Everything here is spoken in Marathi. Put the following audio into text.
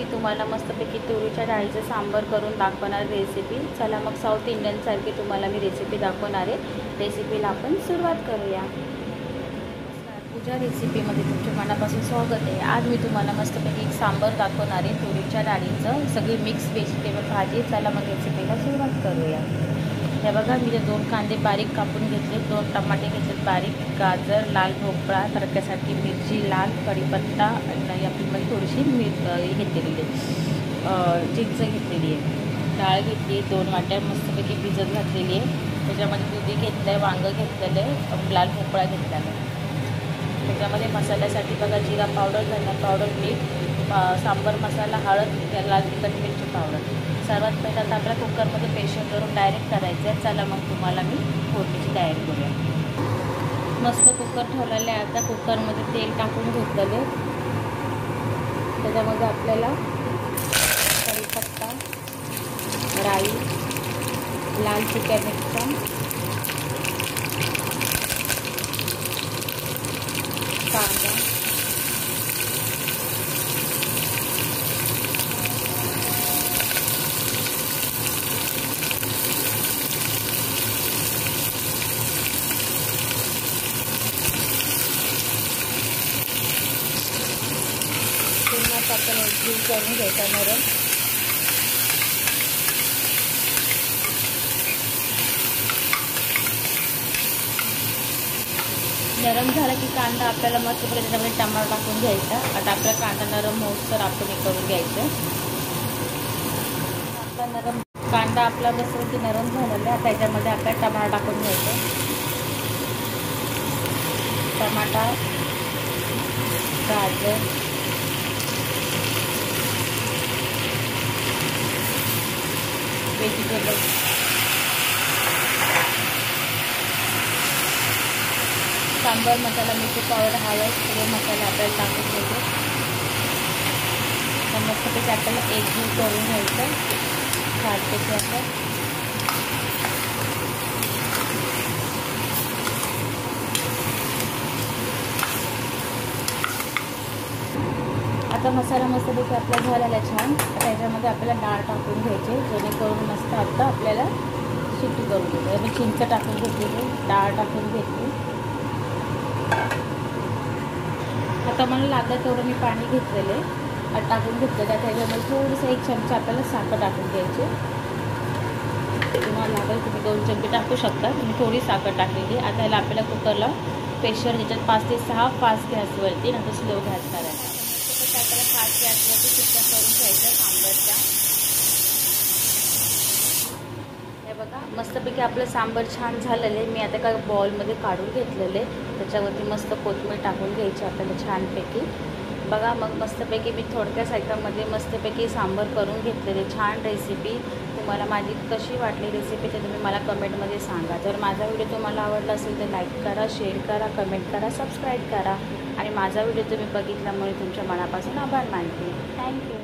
मी तुम्हाला मस्तपैकी तुरीच्या डाळीचं सांबर करून दाखवणार रेसिपी। चला मग साऊथ इंडियनसारखी तुम्हाला मी रेसिपी दाखवणार आहे। रेसिपीला आपण सुरुवात करूया। पूजा रेसिपीमध्ये तुमच्या मनापासून स्वागत आहे। आज मी तुम्हाला मस्तपैकी एक सांबर दाखवणार आहे तुरीच्या डाळीचं, सगळी मिक्स व्हेजिटेबल भाजी। चला मग रेसिपीला सुरुवात करूया। हे बघा, मी 2 कांदे बारीक कापून घेतले, 2 टमाटे घेतलेत बारीक, गाजर, लाल भोपळा, तडक्यासाठी मिरची, लाल कढीपत्ता आणि आपली थोडीशी घेतलेली आहे, चिंच घेतलेली आहे, डाळ घेतली 2 वाट्या मस्तपैकी भिजत घातलेली आहे। त्याच्यामध्ये दुधी घेतलं आहे, वांगं घेतलेलं आहे, लाल भोपळा घेतलेला आहे। त्याच्यामध्ये मसाल्यासाठी बघा, जिरा पावडर, धना पावडर, मीठ, सांबर मसाला, हळद, लाल तिखट, मिरची पावडर। सर्वात पहिला तर आपल्या कुकरमध्ये प्रेशर करून डायरेक्ट करायचं आहे। चला मग तुम्हाला मी फोडणीची तयारी करूया। मस्त कुकर ठेवलेलं आहे। आता कुकरमध्ये तेल टाकून घेतलेले, त्याच्यामध्ये आपल्याला कढीपत्ता, राई, लाल सुक्या मिरच्या, कांदा, आपण एकजीव करून घ्यायचा नरम। नरम झाला की कांदा आपल्याला मस्त त्याच्यामध्ये टमाटर टाकून घ्यायचा। आता आपला कांदा नरम होऊस तर आपण हे करून घ्यायचं। आपला कांदा आपला मस्त नरम झालेला आहे। त्याच्यामध्ये आपल्याला टमाटर टाकून घ्यायचं। टमाटा, गाजर, व्हेजिटेबल, सांबर मसाला, मिरची पावडर, हळद, सगळे मसाले आपल्याला टाकून घ्यायचे। तर मस्तपैकी आपल्याला एकजीव करून घ्यायचं छानपैकी आपण। आता मसाला मस्तपैकी आपला झालेला छान। त्याच्यामध्ये आपल्याला डाळ टाकून घ्यायची, जेणेकरून मस्त आता आपल्याला शिट्टी करून घ्यायची। मी चिंच टाकून घेतलेली, डाळ टाकून घेतली। आता मला लागलं तेवढं मी पाणी घेतलेले टाकून घेतलेलं आहे। त्याच्यामध्ये थोडंसं 1 चमचा आपल्याला साखर टाकून घ्यायची। तुम्हाला लागेल तुम्ही 2 चमचे टाकू शकता, मी थोडी साखर टाकलेली। आता याला आपल्याला कुकरला प्रेशर ह्याच्यात 5 ते 6 फास्ट गॅसवरती, नंतर स्लो गॅस करायचा। आपल्याला फास्ट गॅसवरती शिट्ट्या करून घ्यायच्या सांबरच्या। हे बघा, मस्तपैकी आपलं सांबर छान झालेलं आहे। मी आता एका बॉलमध्ये काढून घेतलेले, त्याच्यावरती मस्त कोथिंबीर टाकून घ्यायची आपल्याला छानपैकी। बघा, मग मस्तपैकी मी थोडक्या साहित्यामध्ये मस्तपैकी सांबर करून घेतलेले। छान रेसिपी। तुम्हाला माझी कशी वाटली रेसिपी ते तुम्ही मला कमेंटमध्ये सांगा। जर माझा व्हिडिओ तुम्हाला आवडला असेल तर लाईक करा, शेअर करा, कमेंट करा, सबस्क्राईब करा। आणि माझा व्हिडिओ तुम्ही बघितल्यामुळे तुमच्या मनापासून आभार मानते। थँक्यू।